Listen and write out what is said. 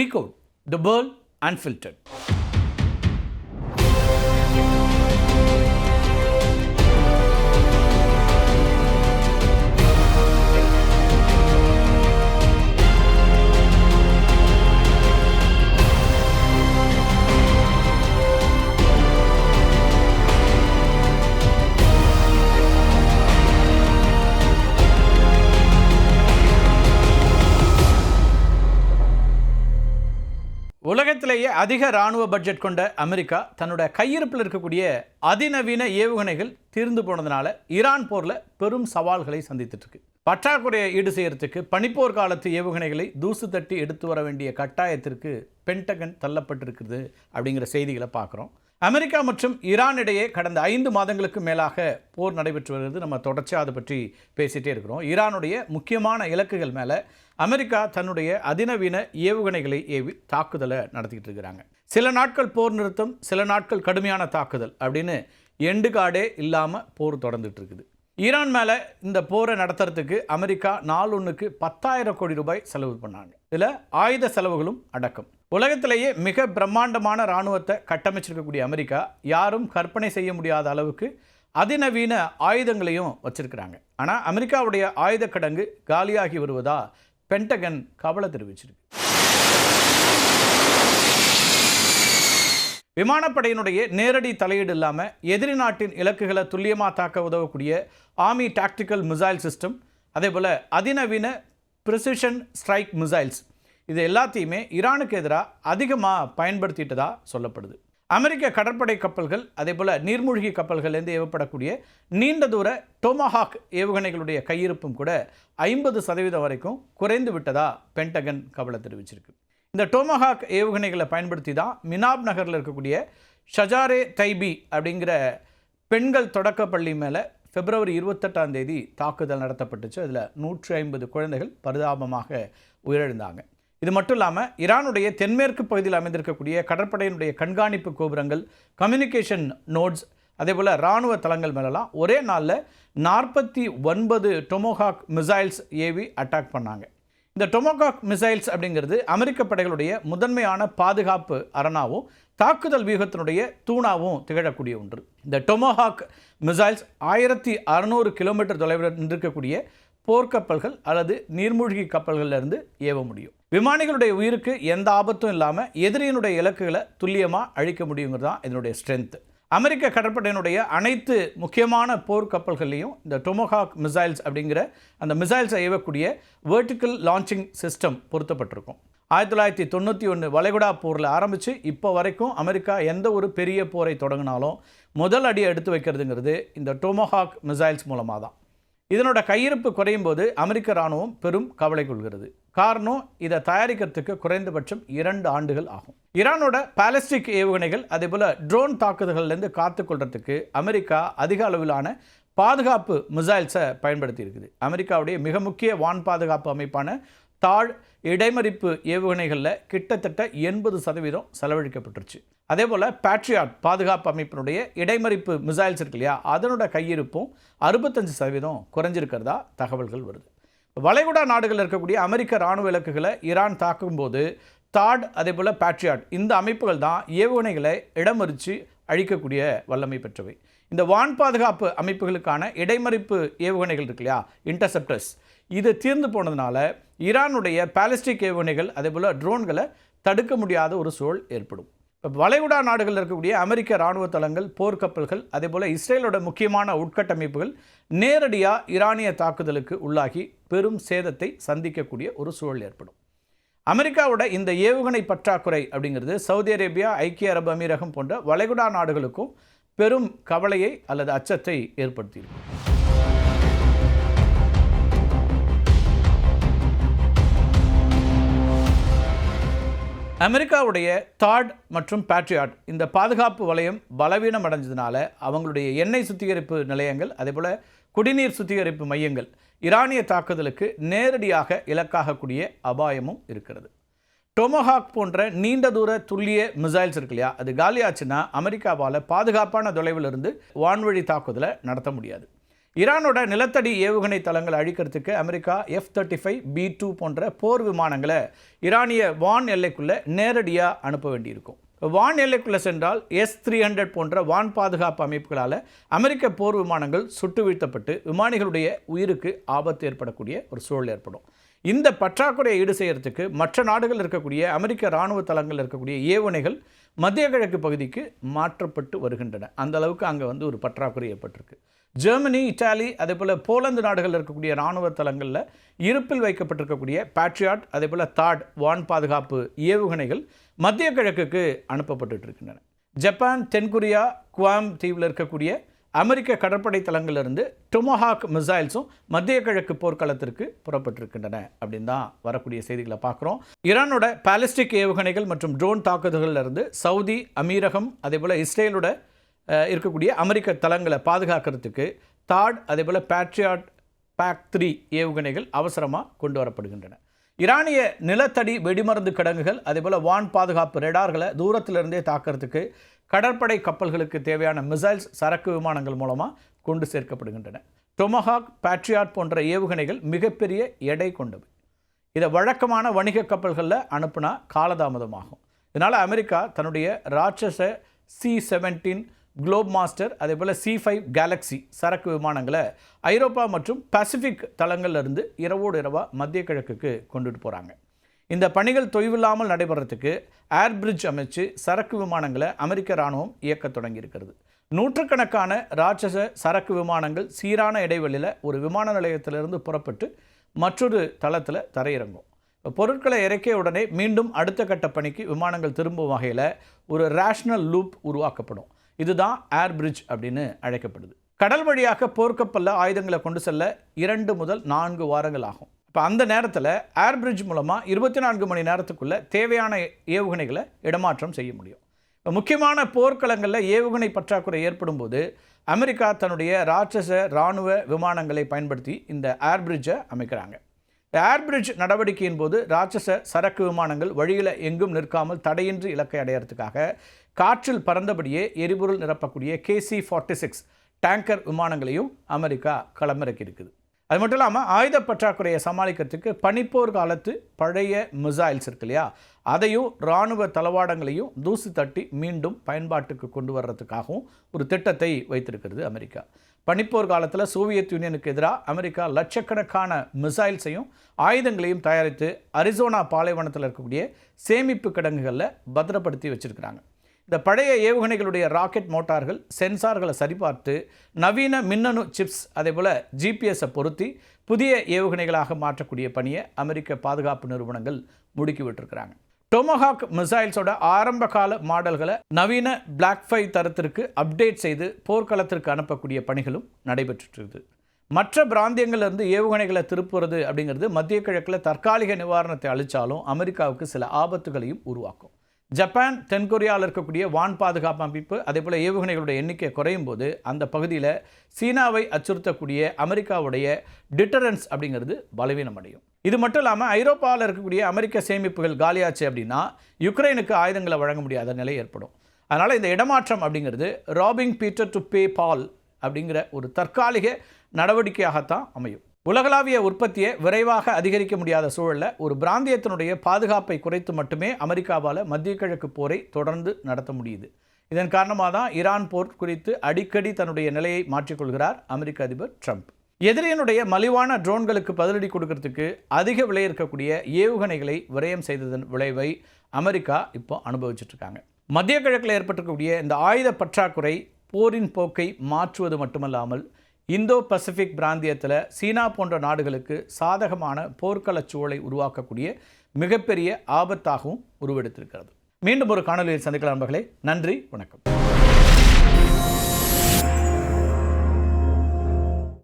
Decode the World Unfiltered. உலகத்திலேயே அதிக இராணுவ பட்ஜெட் கொண்ட அமெரிக்கா தன்னோட கையிருப்பில் இருக்கக்கூடிய அதிநவீன ஏவுகணைகள் தீர்ந்து போனதுனால ஈரான் போரில் பெரும் சவால்களை சந்தித்துட்டு இருக்கு. பற்றாக்குறையை ஈடு செய்யறதுக்கு பனிப்போர் காலத்து ஏவுகணைகளை தூசு தட்டி எடுத்து வர வேண்டிய கட்டாயத்திற்கு பென்டகன் தள்ளப்பட்டிருக்கிறது அப்படிங்கிற செய்திகளை பார்க்குறோம். அமெரிக்கா மற்றும் ஈரான் இடையே கடந்த 5 மாதங்களுக்கு மேலாக போர் நடைபெற்று வருகிறது. நம்ம தொடர்ச்சியாக அதை பற்றி பேசிகிட்டே இருக்கிறோம். ஈரானுடைய முக்கியமான இலக்குகள் மேலே அமெரிக்கா தன்னுடைய அதிநவீன ஏவுகணைகளை ஏவி தாக்குதலை நடத்திக்கிட்டு இருக்கிறாங்க. சில நாட்கள் போர் நிறுத்தம், சில நாட்கள் கடுமையான தாக்குதல் அப்படின்னு எண்டு காடே இல்லாமல் போர் தொடர்ந்துட்டு இருக்குது. ஈரான் மேலே இந்த போரை நடத்துறதுக்கு அமெரிக்கா நாளொன்றுக்கு 10,000 கோடி ரூபாய் செலவு பண்ணாங்க. இதில் ஆயுத செலவுகளும் அடக்கம். உலகத்திலேயே மிக பிரம்மாண்டமான இராணுவத்தை கட்டமைச்சிருக்கக்கூடிய அமெரிக்கா யாரும் கற்பனை செய்ய முடியாத அளவுக்கு அதிநவீன ஆயுதங்களையும் வச்சிருக்கிறாங்க. ஆனால் அமெரிக்காவுடைய ஆயுத கிடங்கு காலியாகி வருவதா பென்டகன் கவலை தெரிவிச்சிருக்கு. விமானப்படையினுடைய நேரடி தலையீடு இல்லாமல் எதிரி நாட்டின் இலக்குகளை துல்லியமாக தாக்க உதவக்கூடிய ஆர்மி டாக்டிக்கல் மிசைல் சிஸ்டம், அதே போல் அதிநவீன ப்ரிசிஷன் ஸ்ட்ரைக் மிசைல்ஸ், இது எல்லாத்தையுமே ஈரானுக்கு எதிராக அதிகமாக பயன்படுத்திட்டதாக சொல்லப்படுது. அமெரிக்க கடற்படை கப்பல்கள், அதே போல் நீர்மூழ்கி கப்பல்கள்லேருந்து ஏவப்படக்கூடிய நீண்ட தூர டோமஹாக் ஏவுகணைகளுடைய கையிருப்பும் கூட 50% வரைக்கும் குறைந்து விட்டதாக பென்டகன் கவலை தெரிவிச்சிருக்கு. இந்த டோமஹாக் ஏவுகணைகளை பயன்படுத்தி தான் மினாப் நகரில் இருக்கக்கூடிய ஷஜாரே தைபி அப்படிங்கிற பெண்கள் தொடக்கப்பள்ளி மேலே பிப்ரவரி 28 தாக்குதல் நடத்தப்பட்டுச்சு. அதில் 150 குழந்தைகள் பரிதாபமாக உயிரிழந்தாங்க. இது மட்டும் இல்லாமல் ஈரானுடைய தென்மேற்கு பகுதியில் அமைந்திருக்கக்கூடிய கடற்படையினுடைய கண்காணிப்பு கோபுரங்கள், கம்யூனிகேஷன் நோட்ஸ், அதே போல் இராணுவ தளங்கள் மேலெல்லாம் ஒரே நாளில் 49 டொமோஹாக் மிசைல்ஸ் ஏவி அட்டாக் பண்ணாங்க. இந்த டொமோஹாக் மிசைல்ஸ் அப்படிங்கிறது அமெரிக்க படைகளுடைய முதன்மையான பாதுகாப்பு அரணாவும் தாக்குதல் வியூகத்தினுடைய தூணாவும் திகழக்கூடிய ஒன்று. இந்த டொமோஹாக் மிசைல்ஸ் 1600 கிலோமீட்டர் தொலைவில் நின்றிருக்கக்கூடிய போர்க்கப்பல்கள் அல்லது நீர்மூழ்கி கப்பல்களிலிருந்து ஏவ முடியும். விமானிகளுடைய உயிருக்கு எந்த ஆபத்தும் இல்லாமல் எதிரியினுடைய இலக்குகளை துல்லியமாக அழிக்க முடியுங்கிறது தான் இதனுடைய ஸ்ட்ரென்த். அமெரிக்க கடற்படையினுடைய அனைத்து முக்கியமான போர்க்கப்பல்கள்லையும் இந்த டொமோஹாக் மிசைல்ஸ் அப்படிங்கிற அந்த மிசைல்ஸை ஏவக்கூடிய வெர்டிக்கல் லான்ச்சிங் சிஸ்டம் பொருத்தப்பட்டிருக்கும். 1991 வளைகுடா போரில் ஆரம்பித்து இப்போ வரைக்கும் அமெரிக்கா எந்த ஒரு பெரிய போரை தொடங்கினாலும் முதல் அடி எடுத்து வைக்கிறதுங்கிறது இந்த டொமோஹாக் மிசைல்ஸ் மூலமாக தான். இதனோட கையிருப்பு குறையும் போது அமெரிக்க இராணுவம் பெரும் கவலை கொள்கிறது. காரணம், இதை தயாரிக்கிறதுக்கு குறைந்தபட்சம் 2 ஆண்டுகள் ஆகும். ஈரானோட பாலிஸ்டிக் ஏவுகணைகள், அதே போல் ட்ரோன் தாக்குதல்கள்லேருந்து காத்துக்கொள்றதுக்கு அமெரிக்கா அதிக அளவிலான பாதுகாப்பு மிசைல்ஸை பயன்படுத்தி இருக்குது. அமெரிக்காவுடைய மிக முக்கிய வான் பாதுகாப்பு அமைப்பான தாழ் இடைமறிப்பு ஏவுகணைகளில் கிட்டத்தட்ட 80% செலவழிக்கப்பட்டுருச்சு. அதே போல் பேட்ரியாட் பாதுகாப்பு அமைப்பினுடைய இடைமறிப்பு மிசைல்ஸ் இருக்கு இல்லையா, அதனோட கையிருப்பும் 65% குறைஞ்சிருக்கிறதா தகவல்கள் வருது. வளைகுடா நாடுகளில் இருக்கக்கூடிய அமெரிக்க இராணுவ இலக்குகளை ஈரான் தாக்கும்போது தாட், அதே போல் பேட்ரியாட், இந்த அமைப்புகள் தான் ஏவுகணைகளை இடமறித்து அழிக்கக்கூடிய வல்லமை பெற்றவை. இந்த வான் பாதுகாப்பு அமைப்புகளுக்கான இடைமறிப்பு ஏவுகணைகள் இருக்கு இல்லையா, இன்டர்செப்டர்ஸ், இது தீர்ந்து போனதுனால ஈரானுடைய பாலிஸ்டிக் ஏவுகணைகள், அதே போல் ட்ரோன்களை தடுக்க முடியாத ஒரு சூழல் ஏற்படும். இப்போ வளைகுடா நாடுகளில் இருக்கக்கூடிய அமெரிக்க இராணுவ தளங்கள், போர்க்கப்பல்கள், அதே போல் இஸ்ரேலோட முக்கியமான உட்கட்டமைப்புகள் நேரடியாக ஈரானிய தாக்குதலுக்கு உள்ளாகி பெரும் சேதத்தை சந்திக்கக்கூடிய ஒரு சூழல் ஏற்படும். அமெரிக்காவோட இந்த ஏவுகணை பற்றாக்குறை அப்படிங்கிறது சவுதி அரேபியா, ஐக்கிய அரபு அமீரகம் போன்ற வளைகுடா நாடுகளுக்கும் பெரும் கவலையை அல்லது அச்சத்தை ஏற்படுத்தியிருக்கு. அமெரிக்காவுடைய தாட் மற்றும் பேட்ரியாட் இந்த பாதுகாப்பு வலயம் பலவீனம் அடைஞ்சதுனால அவங்களுடைய எண்ணெய் சுத்திகரிப்பு நிலையங்கள், அதே போல் குடிநீர் சுத்திகரிப்பு மையங்கள் ஈரானிய தாக்குதலுக்கு நேரடியாக இலக்காகக்கூடிய அபாயமும் இருக்கிறது. டொமோஹாக் போன்ற நீண்ட தூர துல்லிய மிசைல்ஸ் இருக்கு இல்லையா, அது காலியாச்சுன்னா அமெரிக்காவால் பாதுகாப்பான தொலைவில் இருந்து வான்வழி தாக்குதலை நடத்த முடியாது. ஈரானோட நிலத்தடி ஏவுகணை தளங்களை அழிக்கிறதுக்கு அமெரிக்கா F-35B2 போன்ற போர் விமானங்களை ஈரானிய வான் எல்லைக்குள்ளே நேரடியாக அனுப்ப வேண்டியிருக்கும். வான் எல்லைக்குள்ளே சென்றால் S-300 போன்ற வான் பாதுகாப்பு அமைப்புகளால் அமெரிக்க போர் விமானங்கள் சுட்டு வீழ்த்தப்பட்டு விமானிகளுடைய உயிருக்கு ஆபத்து ஏற்படக்கூடிய ஒரு சூழல் ஏற்படும். இந்த பற்றாக்குறையை ஈடு செய்யறதுக்கு மற்ற நாடுகள் இருக்கக்கூடிய அமெரிக்க இராணுவ தளங்கள் இருக்கக்கூடிய ஏவுகணைகள் மத்திய கிழக்கு பகுதிக்கு மாற்றப்பட்டு வருகின்றன. அந்த அளவுக்கு அங்கே ஒரு பற்றாக்குறை ஏற்பட்டிருக்கு. ஜெர்மனி, இத்தாலி, அதே போல் போலந்து நாடுகள் இருக்கக்கூடிய இராணுவ தளங்களில் இருப்பில் வைக்கப்பட்டிருக்கக்கூடிய பேட்ரியாட், அதே போல் தாட் வான் பாதுகாப்பு ஏவுகணைகள் மத்திய கிழக்குக்கு அனுப்பப்பட்டு இருக்கின்றன. ஜப்பான், தென்கொரியா, குவாம் தீவில் இருக்கக்கூடிய அமெரிக்க கடற்படை தளங்களிலிருந்து டொமஹாக் மிசைல்ஸும் மத்திய கிழக்கு போர்க்களத்திற்கு புறப்பட்டிருக்கின்றன அப்படின்னு தான் வரக்கூடிய செய்திகளை பார்க்குறோம். ஈரானோட பாலிஸ்டிக் ஏவுகணைகள் மற்றும் ட்ரோன் தாக்குதல்களிலிருந்து சவுதி, அமீரகம், அதே போல் இஸ்ரேலோட இருக்கக்கூடிய அமெரிக்க தளங்களை பாதுகாக்கிறதுக்கு தாட், அதே போல் பேட்ரியாட் PAC-3 ஏவுகணைகள் அவசரமாக கொண்டு வரப்படுகின்றன. ஈரானிய நிலத்தடி வெடிமருந்து கிடங்குகள், அதே போல் வான் பாதுகாப்பு ரெடார்களை தூரத்திலிருந்தே தாக்கிறதுக்கு கடற்படை கப்பல்களுக்கு தேவையான மிசைல்ஸ் சரக்கு விமானங்கள் மூலமாக கொண்டு சேர்க்கப்படுகின்றன. டொமஹாக், பேட்ரியாட் போன்ற ஏவுகணைகள் மிகப்பெரிய எடை கொண்டவை. இதை வழக்கமான வணிக கப்பல்களில் அனுப்புனா காலதாமதமாகும். இதனால் அமெரிக்கா தன்னுடைய ராட்சச C-17 குளோப் மாஸ்டர், அதே போல் C-5 கேலக்ஸி சரக்கு விமானங்களை ஐரோப்பா மற்றும் பசிபிக் தளங்கள்லேருந்து இரவோடு இரவாக மத்திய கிழக்குக்கு கொண்டுட்டு போகிறாங்க. இந்த பணிகள் தொய்வில்லாமல் நடைபெறத்துக்கு ஏர் பிரிட்ஜ் அமைச்சு சரக்கு விமானங்களை அமெரிக்க இராணுவம் இயக்க தொடங்கியிருக்கிறது. நூற்றுக்கணக்கான ராட்சச சரக்கு விமானங்கள் சீரான இடைவெளியில் ஒரு விமான நிலையத்திலிருந்து புறப்பட்டு மற்றொரு தளத்தில் தரையிறங்கும். பொருட்களை இறக்கிய உடனே மீண்டும் அடுத்த கட்ட பணிக்கு விமானங்கள் திரும்பும் வகையில் ஒரு ரேஷனல் லூப் உருவாக்கப்படும். இதுதான் ஏர் பிரிட்ஜ் அப்படின்னு அழைக்கப்படுது. கடல் வழியாக போர்க்கப்பல்ல ஆயுதங்களை கொண்டு செல்ல 2 முதல் 4 வாரங்கள் ஆகும். இப்போ அந்த நேரத்தில் ஏர் பிரிட்ஜ் மூலமாக 24 மணி நேரத்துக்குள்ளே தேவையான ஏவுகணைகளை இடமாற்றம் செய்ய முடியும். இப்போ முக்கியமான போர்க்களங்களில் ஏவுகணை பற்றாக்குறை ஏற்படும் போது அமெரிக்கா தன்னுடைய ராட்சச இராணுவ விமானங்களை பயன்படுத்தி இந்த ஏர் பிரிட்ஜை அமைக்கிறாங்க. ஏர் பிரிட்ஜ் நடவடிக்கையின் போது ராட்சச சரக்கு விமானங்கள் வழியில் எங்கும் நிற்காமல் தடையின்றி இலக்கை அடையிறதுக்காக காற்றில் பறந்தபடியே எரிபொருள் நிரப்பக்கூடிய KC-46 டேங்கர் விமானங்களையும் அமெரிக்கா களமிறக்கி இருக்குது. அது மட்டும் இல்லாமல் ஆயுத பற்றாக்குறையை சமாளிக்கிறதுக்கு பனிப்போர் காலத்து பழைய மிசைல்ஸ் இருக்கு இல்லையா, அதையும் இராணுவ தளவாடங்களையும் தூசி தட்டி மீண்டும் பயன்பாட்டுக்கு கொண்டு வர்றதுக்காகவும் ஒரு திட்டத்தை வைத்திருக்கிறது அமெரிக்கா. பனிப்போர் காலத்தில் சோவியத் யூனியனுக்கு எதிராக அமெரிக்கா லட்சக்கணக்கான மிசைல்ஸையும் ஆயுதங்களையும் தயாரித்து அரிசோனா பாலைவனத்தில் இருக்கக்கூடிய சேமிப்பு கிடங்குகளில் பத்திரப்படுத்தி வச்சுருக்கிறாங்க. இந்த பழைய ஏவுகணைகளுடைய ராக்கெட் மோட்டார்கள், சென்சார்களை சரிபார்த்து நவீன மின்னணு சிப்ஸ், அதே போல் GPS பொருத்தி புதிய ஏவுகணைகளாக மாற்றக்கூடிய பணியை அமெரிக்க பாதுகாப்பு நிறுவனங்கள் முடுக்கிவிட்டிருக்கிறாங்க. டொமஹாக் மிசைல்ஸோட ஆரம்ப கால மாடல்களை நவீன Black 5 தரத்திற்கு அப்டேட் செய்து போர்க்களத்திற்கு அனுப்பக்கூடிய பணிகளும் நடைபெற்றுட்டு. மற்ற பிராந்தியங்களிலிருந்து ஏவுகணைகளை திருப்புறது அப்படிங்கிறது மத்திய கிழக்கில் தற்காலிக நிவாரணத்தை அளித்தாலும் அமெரிக்காவுக்கு சில ஆபத்துகளையும் உருவாக்கும். ஜப்பான், தென்கொரியாவில் இருக்கக்கூடிய வான் பாதுகாப்பு அமைப்பு, அதே போல் ஏவுகணைகளுடைய எண்ணிக்கை குறையும் போது அந்த பகுதியில் சீனாவை அச்சுறுத்தக்கூடிய அமெரிக்காவுடைய டிட்டரன்ஸ் அப்படிங்கிறது பலவீனம் அடையும். இது மட்டும் இல்லாமல் ஐரோப்பாவில் இருக்கக்கூடிய அமெரிக்க சேமிப்புகள் காலியாச்சு அப்படின்னா யுக்ரைனுக்கு ஆயுதங்களை வழங்க முடியாத நிலை ஏற்படும். அதனால் இந்த இடமாற்றம் அப்படிங்கிறது ராபிங் பீட்டர் டு பே பால் அப்படிங்கிற ஒரு தற்காலிக நடவடிக்கையாகத்தான் அமையும். உலகளாவிய உற்பத்தியை விரைவாக அதிகரிக்க முடியாத சூழலில் ஒரு பிராந்தியத்தினுடைய பாதுகாப்பை குறைத்து மட்டுமே அமெரிக்காவால் மத்திய கிழக்கு போரை தொடர்ந்து நடத்த முடியுது. இதன் காரணமாக தான் ஈரான் போர் குறித்து அடிக்கடி தன்னுடைய நிலையை மாற்றிக்கொள்கிறார் அமெரிக்க அதிபர் ட்ரம்ப். எதிரியினுடைய மலிவான ட்ரோன்களுக்கு பதிலடி கொடுக்கறதுக்கு அதிக விலை இருக்கக்கூடிய ஏவுகணைகளை விரயம் செய்ததன் விளைவை அமெரிக்கா இப்போ அனுபவிச்சுட்டு இருக்காங்க. மத்திய கிழக்கில் ஏற்பட்டிருக்கக்கூடிய இந்த ஆயுத பற்றாக்குறை போரின் போக்கை மாற்றுவது மட்டுமல்லாமல் இந்தோ பசிபிக் பிராந்தியத்தில் சீனா போன்ற நாடுகளுக்கு சாதகமான போர்க்களச் சூழலை உருவாக்கக்கூடிய மிகப்பெரிய ஆபத்தாகவும் உருவெடுத்திருக்கிறது. மீண்டும் ஒரு காணொலியில் சந்திக்கலாம் நண்பர்களே. நன்றி, வணக்கம்.